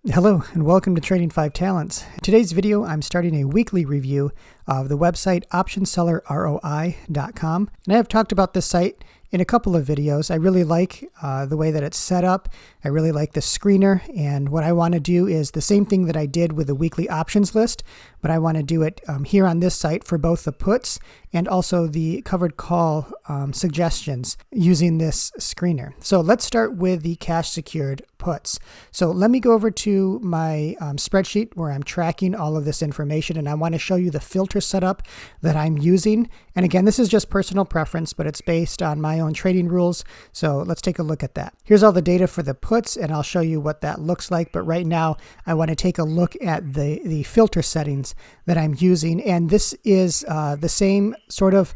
Hello and welcome to Trading 5 Talents. In today's video, I'm starting a weekly review of the website optionsellerroi.com. And I have talked about this site in a couple of videos. I really like the way that it's set up. I really like the screener, and what I want to do is the same thing that I did with the weekly options list, but I want to do it here on this site for both the puts and also the covered call suggestions using this screener. So let's start with the cash secured puts. So let me go over to my spreadsheet where I'm tracking all of this information, and I want to show you the filter setup that I'm using. And again, this is just personal preference, but it's based on my own trading rules. So let's take a look at that. Here's all the data for the puts, and I'll show you what that looks like. But right now, I want to take a look at the filter settings that I'm using. And this is the same sort of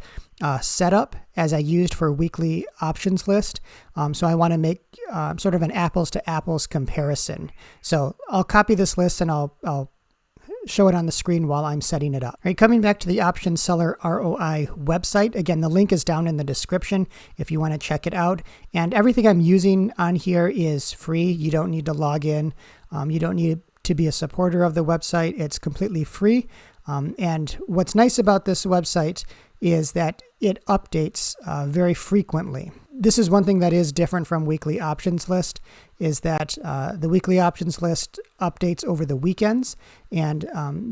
setup as I used for weekly options list. So I want to make sort of an apples to apples comparison. So I'll copy this list and I'll show it on the screen while I'm setting it up. All right, coming back to the Option Seller ROI website. Again, the link is down in the description if you want to check it out. And everything I'm using on here is free. You don't need to log in. You don't need to be a supporter of the website. It's completely free. And what's nice about this website is that it updates very frequently. This is one thing that is different from weekly options list, is that the weekly options list updates over the weekends, and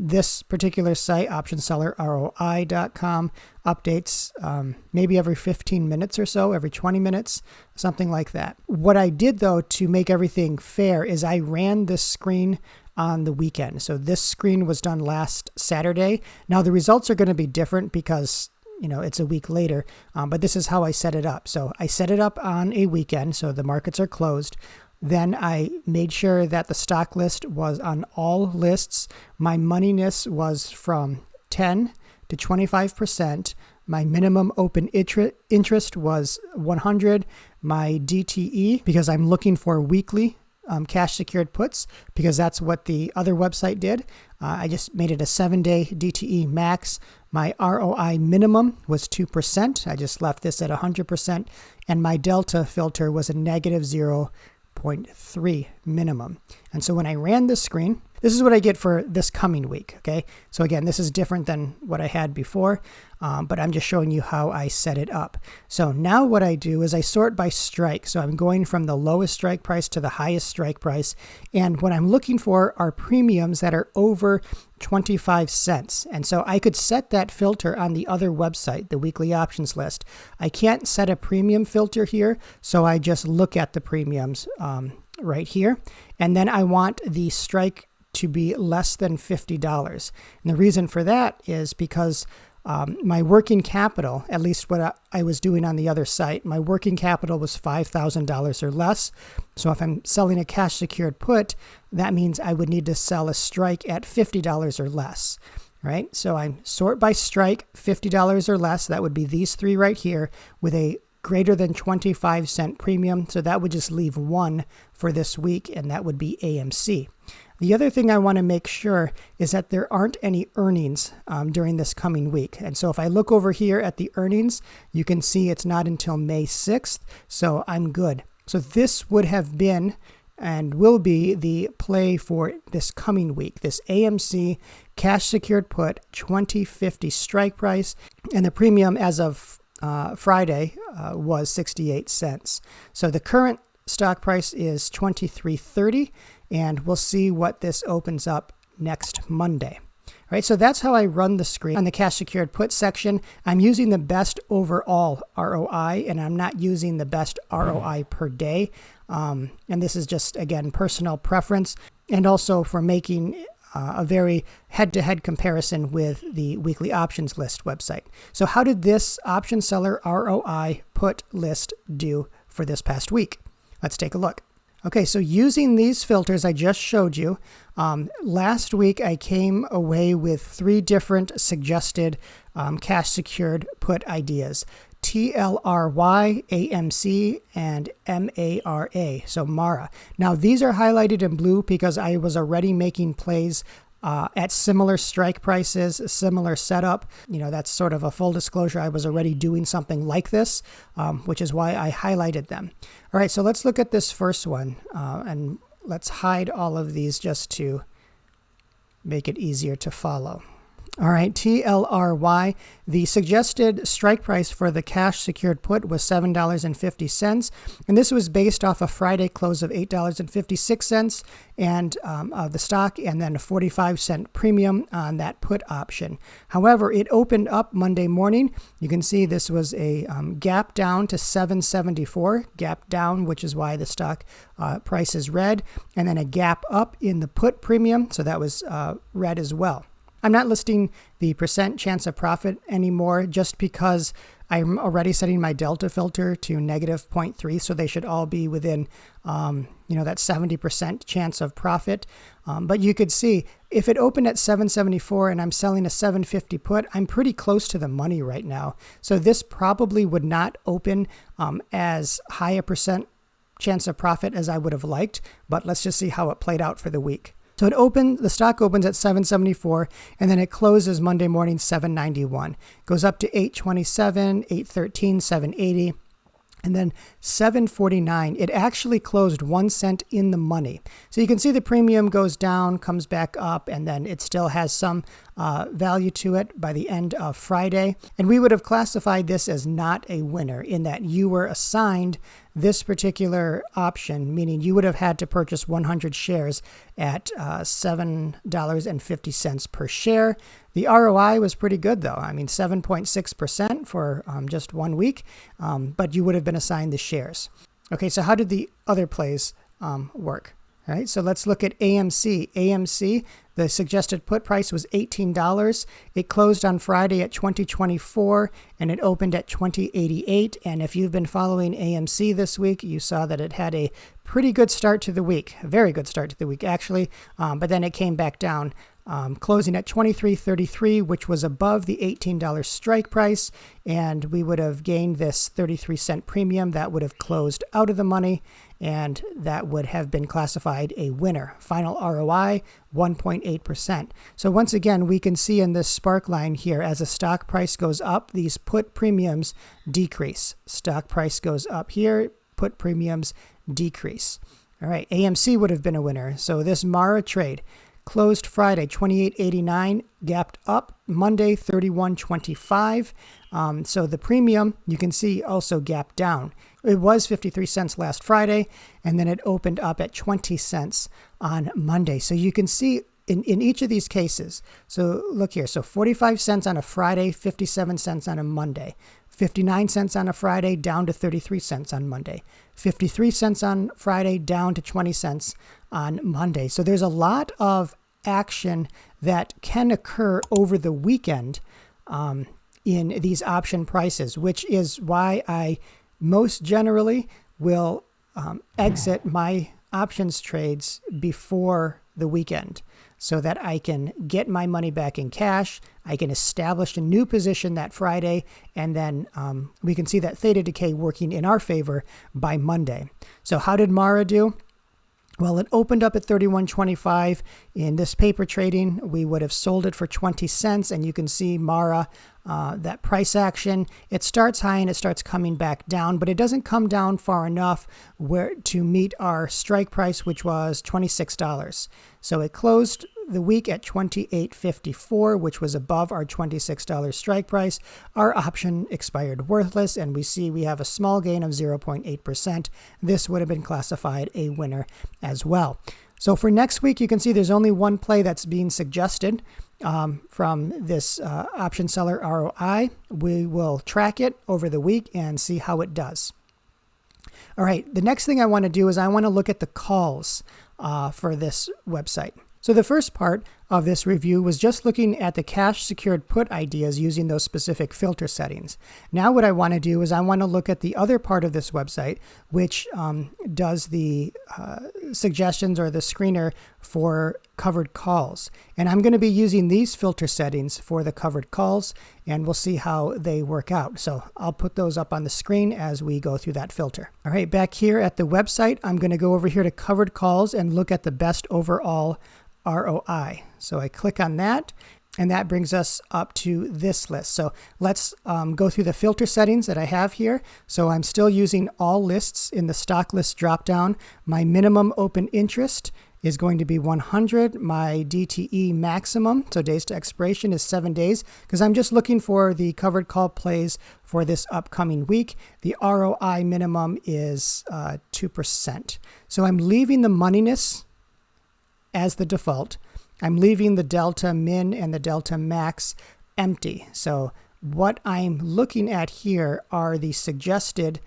this particular site, optionsellerroi.com, updates maybe every 15 minutes or so, every 20 minutes, something like that. What I did though to make everything fair is I ran this screen on the weekend. So this screen was done last Saturday. Now the results are going to be different because it's a week later, but this is how I set it up. So I set it up on a weekend, so the markets are closed. Then I made sure that the stock list was on all lists. My moneyness was from 10 to 25%. My minimum open interest was 100. My DTE, because I'm looking for weekly cash secured puts, because that's what the other website did. I just made it a 7-day DTE max. My ROI minimum was 2%. I just left this at 100%. And my delta filter was a negative 0.3 minimum. And so when I ran this screen, this is what I get for this coming week. Okay. So again, this is different than what I had before, but I'm just showing you how I set it up. So now what I do is I sort by strike. So I'm going from the lowest strike price to the highest strike price. And what I'm looking for are premiums that are over 25 cents. And so I could set that filter on the other website, the weekly options list. I can't set a premium filter here. So I just look at the premiums right here. And then I want the strike to be less than $50. And the reason for that is because my working capital, at least what I was doing on the other site, my working capital was $5,000 or less. So if I'm selling a cash secured put, that means I would need to sell a strike at $50 or less, right? So I sort by strike, $50 or less. That would be these three right here with a greater than 25 cent premium. So that would just leave one for this week, and that would be AMC. The other thing I want to make sure is that there aren't any earnings during this coming week. And so if I look over here at the earnings, you can see it's not until May 6th. So I'm good. So this would have been and will be the play for this coming week, this AMC cash secured put 2050 strike price, and the premium as of Friday was 68 cents. So the current stock price is $23.30, and we'll see what this opens up next Monday. All right, so that's how I run the screen. On the cash secured put section, I'm using the best overall ROI, and I'm not using the best ROI per day. And this is just, again, personal preference, and also for making a very head-to-head comparison with the weekly options list website. So how did this option seller ROI put list do for this past week? Let's take a look. Okay, so using these filters I just showed you, last week I came away with 3 different suggested cash secured put ideas: TLRY, AMC, and MARA, so Mara. Now these are highlighted in blue because I was already making plays at similar strike prices, similar setup. That's sort of a full disclosure. I was already doing something like this, which is why I highlighted them. All right, so let's look at this first one. And let's hide all of these just to make it easier to follow. All right, TLRY, the suggested strike price for the cash secured put was $7.50, and this was based off a Friday close of $8.56 and of the stock, and then a 45-cent premium on that put option. However, it opened up Monday morning. You can see this was a gap down to $7.74, gap down, which is why the stock price is red, and then a gap up in the put premium, so that was red as well. I'm not listing the percent chance of profit anymore just because I'm already setting my delta filter to negative 0.3, so they should all be within, that 70% chance of profit. But you could see if it opened at 774 and I'm selling a 750 put, I'm pretty close to the money right now. So this probably would not open as high a percent chance of profit as I would have liked, but let's just see how it played out for the week. So the stock opens at 774, and then it closes Monday morning 791. Goes up to 827, 813, 780, and then 749. It actually closed 1 cent in the money. So you can see the premium goes down, comes back up, and then it still has some value to it by the end of Friday. And we would have classified this as not a winner in that you were assigned this particular option, meaning you would have had to purchase 100 shares at $7.50 per share. The ROI was pretty good, though. I mean, 7.6% for just 1 week, but you would have been assigned the shares. Okay, so how did the other plays work? All right, so let's look at AMC. AMC, the suggested put price was $18. It closed on Friday at $20.24, and it opened at $20.88. And if you've been following AMC this week, you saw that it had a pretty good start to the week, a very good start to the week, actually, but then it came back down, closing at $23.33, which was above the $18 strike price, and we would have gained this 33-cent premium that would have closed out of the money, and that would have been classified a winner. Final ROI, 1.8%. So once again, we can see in this spark line here, as the stock price goes up, these put premiums decrease. Stock price goes up here, put premiums decrease. All right, AMC would have been a winner. So this Mara trade closed Friday, 28.89, gapped up Monday, 31.25. So the premium, you can see, also gapped down. It was 53 cents last Friday, and then it opened up at 20 cents on Monday. So you can see in each of these cases, so look here, so 45 cents on a Friday, 57 cents on a Monday, 59 cents on a Friday, down to 33 cents on Monday, 53 cents on Friday, down to 20 cents on Monday. So there's a lot of action that can occur over the weekend in these option prices, which is why I most generally will exit my options trades before the weekend so that I can get my money back in cash. I can establish a new position that Friday, and then we can see that theta decay working in our favor by Monday. So how did Mara do? Well, it opened up at 31.25. In this paper trading, we would have sold it for 20 cents, and you can see Mara, that price action. It starts high and it starts coming back down, but it doesn't come down far enough to meet our strike price, which was $26. So it closed the week at $28.54, which was above our $26 strike price. Our option expired worthless, and we see we have a small gain of 0.8%. This would have been classified a winner as well. So for next week, you can see there's only one play that's being suggested from this option seller ROI. We will track it over the week and see how it does. All right, the next thing I want to do is I want to look at the calls for this website. So the first part of this review was just looking at the cash secured put ideas using those specific filter settings. Now what I want to do is I want to look at the other part of this website, which does the suggestions or the screener for covered calls. And I'm going to be using these filter settings for the covered calls, and we'll see how they work out. So I'll put those up on the screen as we go through that filter. All right, back here at the website, I'm going to go over here to covered calls and look at the best overall ROI. So I click on that, And that brings us up to this list. So let's go through the filter settings that I have here. So I'm still using all lists in the stock list dropdown. My minimum open interest is going to be 100. My DTE maximum, so days to expiration, is 7 days because I'm just looking for the covered call plays for this upcoming week. The ROI minimum is 2%. So I'm leaving the moneyness as the default. I'm leaving the delta min and the delta max empty. So what I'm looking at here are the suggested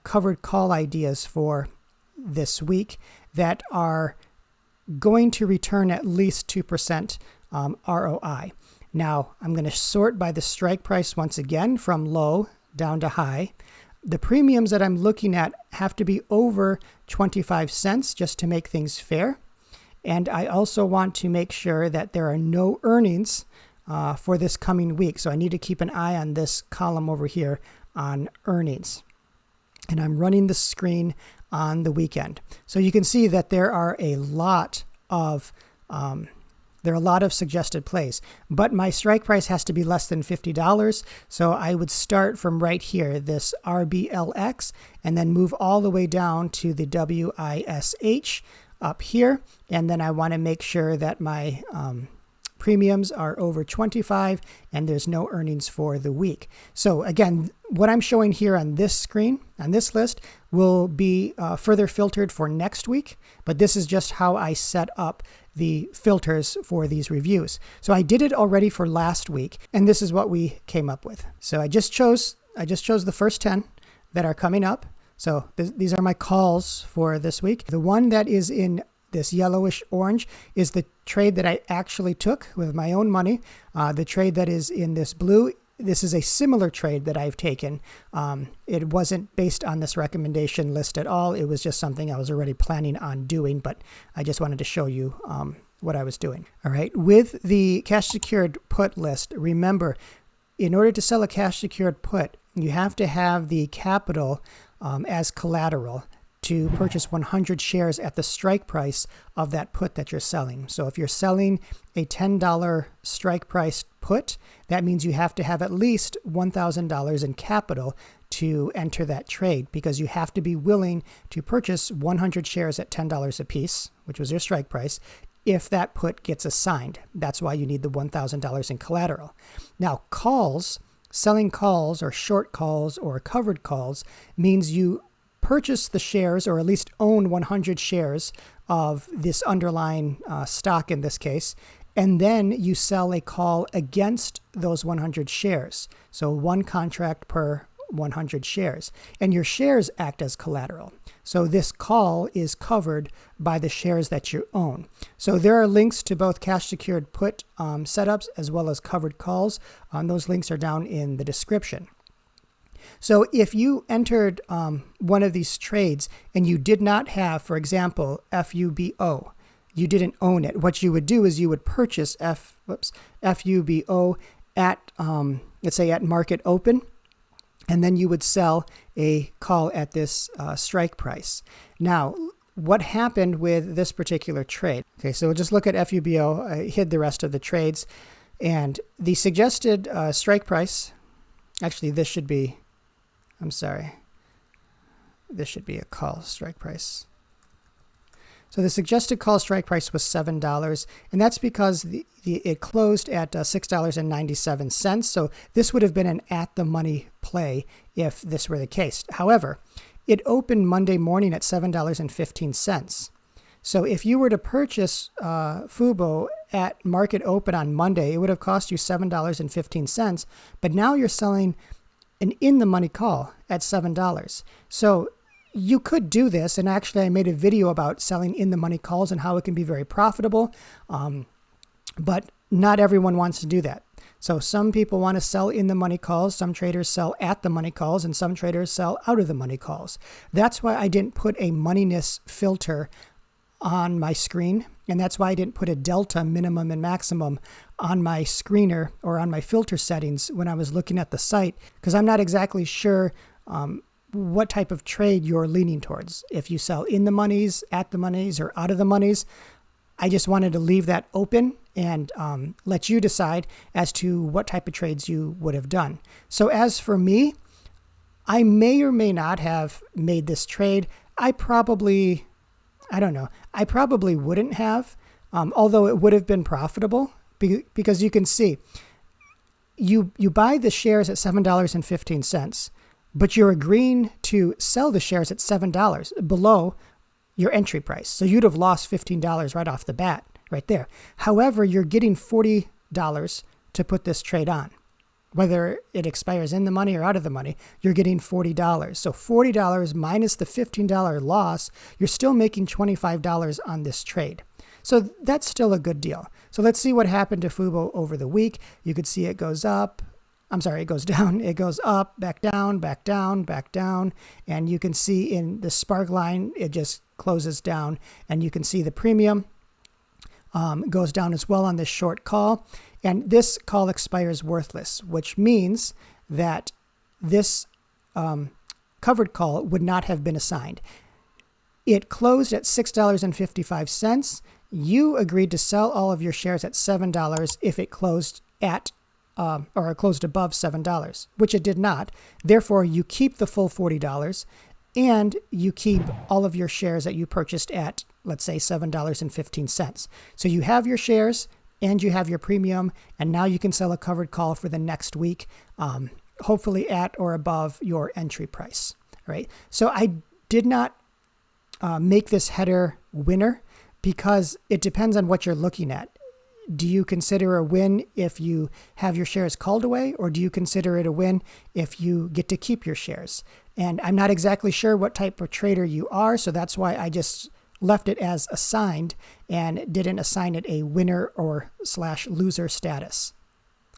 covered call ideas for this week that are going to return at least 2% ROI. Now, I'm going to sort by the strike price once again from low down to high. The premiums that I'm looking at have to be over 25 cents just to make things fair. And I also want to make sure that there are no earnings for this coming week. So I need to keep an eye on this column over here on earnings. And I'm running the screen on the weekend. So you can see that there are a lot of suggested plays, but my strike price has to be less than $50. So I would start from right here, this RBLX, and then move all the way down to the WISH up here. And then I want to make sure that my premiums are over 25 and there's no earnings for the week. So again, what I'm showing here on this screen, on this list, will be further filtered for next week, but this is just how I set up the filters for these reviews. So I did it already for last week, and this is what we came up with. So I just chose the first 10 that are coming up. So these are my calls for this week. The one that is in this yellowish orange is the trade that I actually took with my own money. The trade that is in this blue, this is a similar trade that I've taken. It wasn't based on this recommendation list at all. It was just something I was already planning on doing, but I just wanted to show you what I was doing. All right, with the cash secured put list, remember, in order to sell a cash secured put, you have to have the capital as collateral to purchase 100 shares at the strike price of that put that you're selling. So if you're selling a $10 strike price put, that means you have to have at least $1,000 in capital to enter that trade, because you have to be willing to purchase 100 shares at $10 a piece, which was your strike price, if that put gets assigned. That's why you need the $1,000 in collateral. Now, calls, selling calls or short calls or covered calls means you purchase the shares, or at least own 100 shares of this underlying stock in this case, and then you sell a call against those 100 shares. So one contract per 100 shares, and your shares act as collateral. So this call is covered by the shares that you own. So there are links to both cash secured put setups as well as covered calls. Those links are down in the description. So if you entered one of these trades and you did not have, for example, FUBO, you didn't own it, what you would do is you would purchase FUBO at, let's say, at market open, and then you would sell a call at this strike price. Now, what happened with this particular trade? Okay, so we'll just look at FUBO. I hid the rest of the trades. And the suggested strike price, actually this should be, I'm sorry, this should be a call strike price. So the suggested call strike price was $7, and that's because it closed at $6.97. So this would have been an at-the-money play if this were the case. However, it opened Monday morning at $7.15. So if you were to purchase FUBO at market open on Monday, it would have cost you $7.15. But now you're selling an in-the-money call at $7. So you could do this, and actually I made a video about selling in-the-money calls and how it can be very profitable, but not everyone wants to do that. So some people want to sell in-the-money calls, some traders sell at-the-money calls, and some traders sell out-of-the-money calls. That's why I didn't put a moneyness filter on my screen, and that's why I didn't put a delta minimum and maximum on my screener or on my filter settings when I was looking at the site, because I'm not exactly sure what type of trade you're leaning towards. If you sell in the monies, at the monies, or out of the monies, I just wanted to leave that open and let you decide as to what type of trades you would have done. So as for me, I may or may not have made this trade. I probably wouldn't have, although it would have been profitable because you can see you buy the shares at $7.15, but you're agreeing to sell the shares at $7 below your entry price. So you'd have lost $15 right off the bat, right there. However, you're getting $40 to put this trade on. Whether it expires in the money or out of the money, you're getting $40. So $40 minus the $15 loss, you're still making $25 on this trade. So that's still a good deal. So let's see what happened to Fubo over the week. You could see it goes up. It goes down. It goes up, back down, back down, back down. And you can see in the spark line, it just closes down. And you can see the premium goes down as well on this short call. And this call expires worthless, which means that this covered call would not have been assigned. It closed at $6.55. You agreed to sell all of your shares at $7 if it closed at or closed above $7, which it did not. Therefore, you keep the full $40 and you keep all of your shares that you purchased at, let's say, $7.15. So you have your shares and you have your premium, and now you can sell a covered call for the next week, hopefully at or above your entry price. All right. So I did not make this header winner because it depends on what you're looking at. Do you consider a win if you have your shares called away, or do you consider it a win if you get to keep your shares? And I'm not exactly sure what type of trader you are, so that's why I just left it as assigned and didn't assign it a winner or / loser status.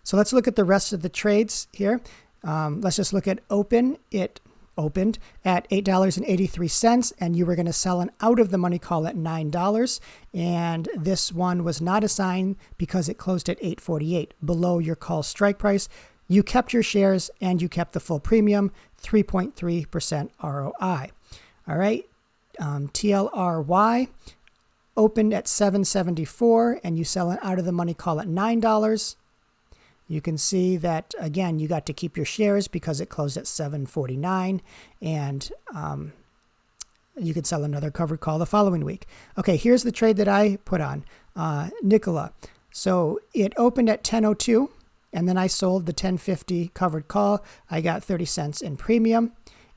So let's look at the rest of the trades here. Let's just look at open. It opened at $8.83, and you were going to sell an out of the money call at $9. And this one was not assigned because it closed at $8.48, below your call strike price. You kept your shares and you kept the full premium, 3.3% ROI. All right. TLRY opened at $7.74, and you sell an out of the money call at $9. You can see that, again, you got to keep your shares because it closed at $7.49, and you could sell another covered call the following week. Okay, here's the trade that I put on, Nikola. So it opened at $10.02, and then I sold the $10.50 covered call. I got 30 cents in premium,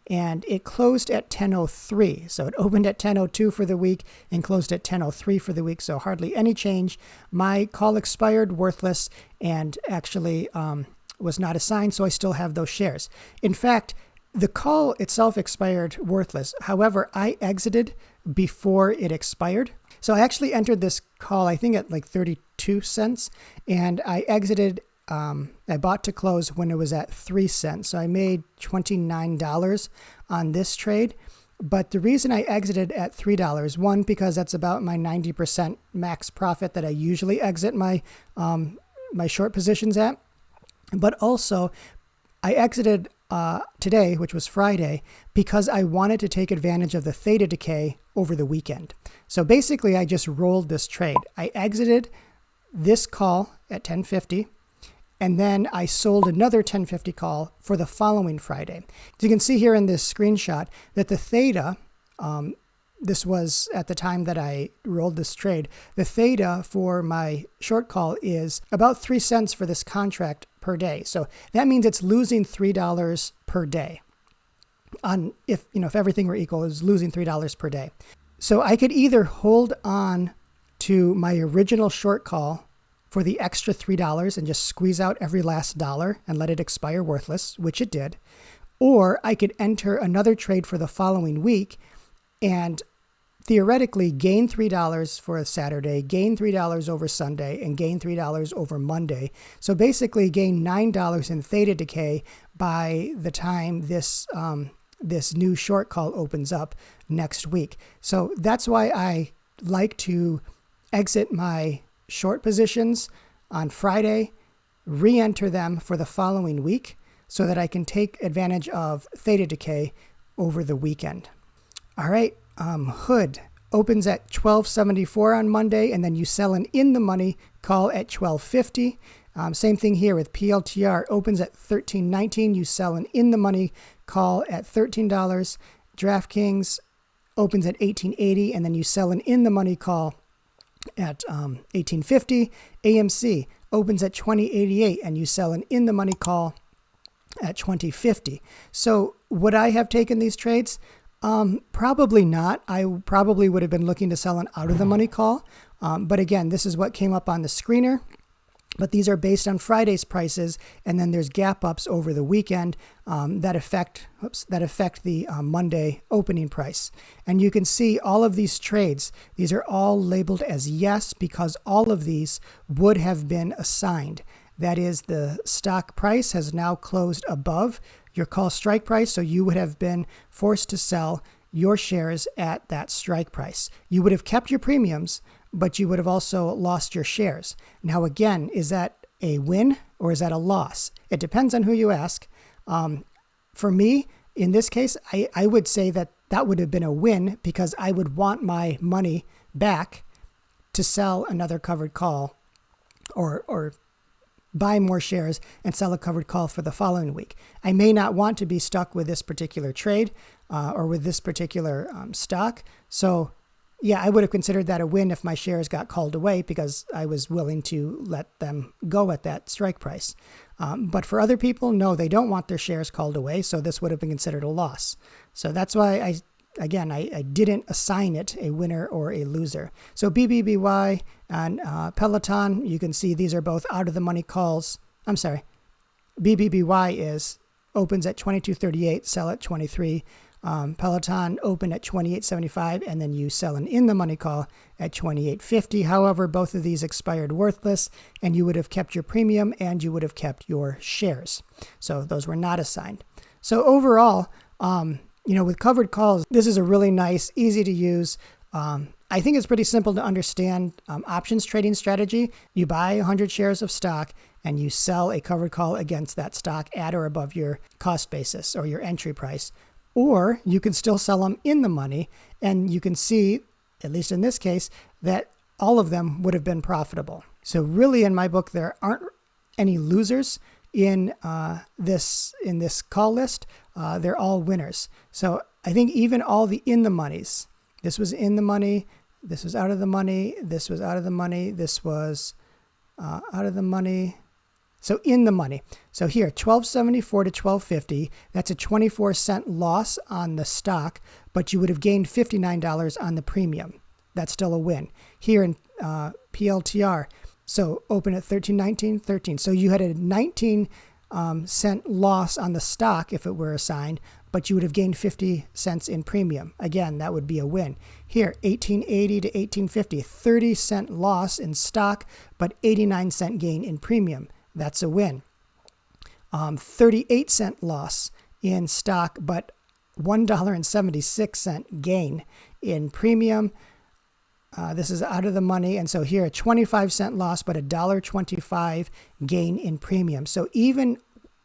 and it closed at $10.03. So it opened at $10.02 for the week and closed at $10.03 for the week. So hardly any change. My call expired worthless and actually was not assigned. So I still have those shares. In fact, the call itself expired worthless. However, I exited before it expired. So I actually entered this call, I think at like 32 cents, and I exited. I bought to close when it was at 3 cents. So I made $29 on this trade. But the reason I exited at $3, one, because that's about my 90% max profit that I usually exit my my short positions at. But also, I exited today, which was Friday, because I wanted to take advantage of the theta decay over the weekend. So basically, I just rolled this trade. I exited this call at 10.50. And then I sold another 10.50 call for the following Friday. So you can see here in this screenshot that the theta, this was at the time that I rolled this trade, the theta for my short call is about 3 cents for this contract per day. So that means it's losing $3 per day. If everything were equal, it's losing $3 per day. So I could either hold on to my original short call for the extra $3 and just squeeze out every last dollar and let it expire worthless, which it did. Or I could enter another trade for the following week and theoretically gain $3 for a Saturday, gain $3 over Sunday, and gain $3 over Monday. So basically gain $9 in theta decay by the time this new short call opens up next week. So that's why I like to exit my short positions on Friday, re-enter them for the following week so that I can take advantage of theta decay over the weekend. All right, Hood opens at 12.74 on Monday, and then you sell an in-the-money call at 12.50. Same thing here with PLTR. Opens at $13.19. You sell an in-the-money call at $13. DraftKings opens at $18.80, and then you sell an in-the-money call at $18.50. AMC opens at $20.88, and you sell an in-the-money call at $20.50. So would I have taken these trades? Probably not. I probably would have been looking to sell an out-of-the-money call. But again, this is what came up on the screener. But these are based on Friday's prices, and then there's gap ups over the weekend that affect the Monday opening price. And you can see all of these trades. These are all labeled as yes because all of these would have been assigned. That is, the stock price has now closed above your call strike price, so you would have been forced to sell your shares at that strike price. You would have kept your premiums, but you would have also lost your shares. Now, again, is that a win or is that a loss? It depends on who you ask. For me, in this case, I would say that that would have been a win because I would want my money back to sell another covered call or buy more shares and sell a covered call for the following week. I may not want to be stuck with this particular trade or with this particular stock. So yeah, I would have considered that a win if my shares got called away because I was willing to let them go at that strike price. But for other people, no, they don't want their shares called away. So this would have been considered a loss. So that's why I didn't assign it a winner or a loser. So BBBY and Peloton, you can see these are both out of the money calls. I'm sorry. BBBY opens at 22.38, sell at 23. Peloton open at 28.75, and then you sell an in-the-money call at 28.50. However, both of these expired worthless, and you would have kept your premium and you would have kept your shares. So those were not assigned. So overall, with covered calls, this is a really nice, easy to use. I think it's pretty simple to understand options trading strategy. You buy 100 shares of stock and you sell a covered call against that stock at or above your cost basis or your entry price. Or you can still sell them in the money, and you can see, at least in this case, that all of them would have been profitable. So really, in my book, there aren't any losers in this call list. They're all winners. So I think even all the in the monies, this was in the money, this was out of the money, this was out of the money, this was out of the money. So in the money. So here, 12.74 to 12.50, that's a 24-cent loss on the stock, but you would have gained $59 on the premium. That's still a win. Here in PLTR, so open at 13.19, 13. So you had a 19-cent loss on the stock if it were assigned, but you would have gained 50 cents in premium. Again, that would be a win. Here, 18.80 to 18.50, 30-cent loss in stock, but 89-cent gain in premium. That's a win. 38-cent loss in stock, but $1.76 gain in premium. This is out of the money. And so here, a 25-cent loss, but $1.25 gain in premium. So even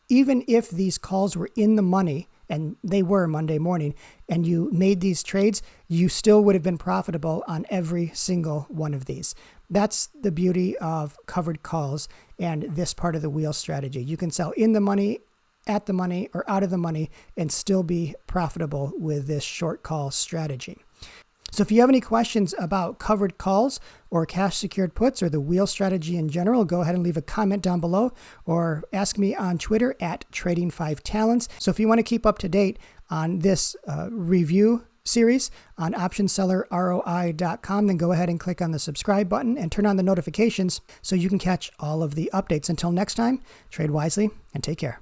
if these calls were in the money, and they were Monday morning, and you made these trades, you still would have been profitable on every single one of these. That's the beauty of covered calls and this part of the wheel strategy. You can sell in the money, at the money, or out of the money and still be profitable with this short call strategy. So if you have any questions about covered calls or cash secured puts or the wheel strategy in general, go ahead and leave a comment down below or ask me on Twitter at Trading5Talents. So if you want to keep up to date on this review series on optionsellerroi.com, then go ahead and click on the subscribe button and turn on the notifications so you can catch all of the updates. Until next time, trade wisely and take care.